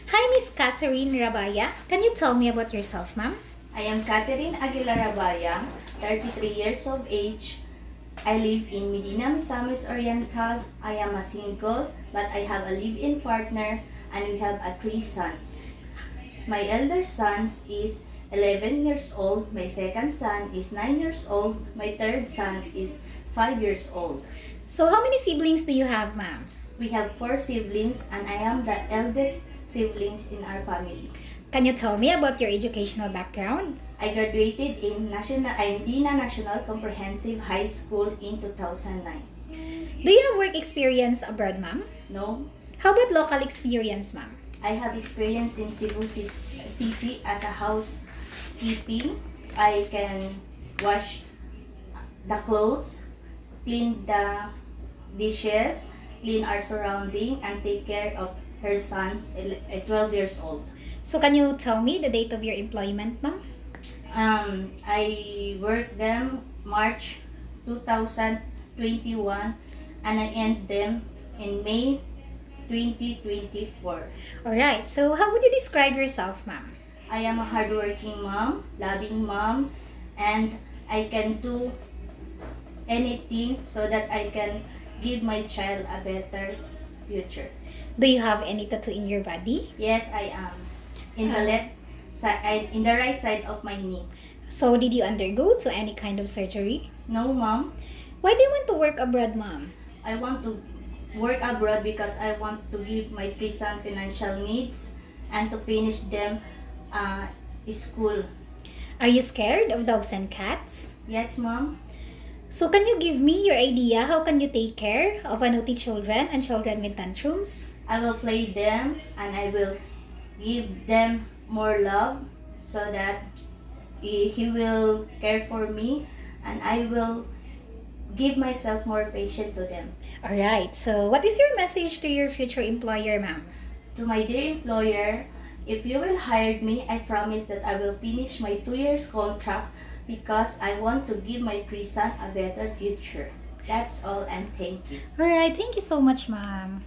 Hi, Miss Catherine Rabaya. Can you tell me about yourself, ma'am? I am Catherine Aguilar Rabayang, 33 years of age. I live in Medina, Misamis Oriental. I am a single, but I have a live-in partner and we have three sons. My elder son is 11 years old, my second son is 9 years old, my third son is 5 years old. So how many siblings do you have, ma'am? We have 4 siblings and I am the eldest siblings in our family. Can you tell me about your educational background? I graduated in Medina National Comprehensive High School in 2009. Do you have work experience abroad, ma'am? No, How about local experience, ma'am? I have experience in Cebu City as a housekeeping. I can wash the clothes, clean the dishes, clean our surrounding, and take care of her sons, 12 years old. So can you tell me the date of your employment, ma'am? I worked them March 2021 and I end them in May 2024. Alright, so how would you describe yourself, ma'am? I am a hardworking mom, loving mom, and I can do anything so that I can give my child a better future. Do you have any tattoo in your body? Yes, I am. In the left side, in the right side of my knee. So did you undergo to any kind of surgery? No, mom. Why do you want to work abroad, ma'am? I want to work abroad because I want to give my 3 sons financial needs and to finish them school. Are you scared of dogs and cats? Yes, mom. So can you give me your idea how can you take care of naughty children and children with tantrums? I will play them and I will give them more love so that he will care for me and I will give myself more patience to them. Alright, so what is your message to your future employer, ma'am? To my dear employer, if you will hire me, I promise that I will finish my 2 years contract because I want to give my 3 sons a better future. That's all and thank you. Alright, thank you so much, ma'am.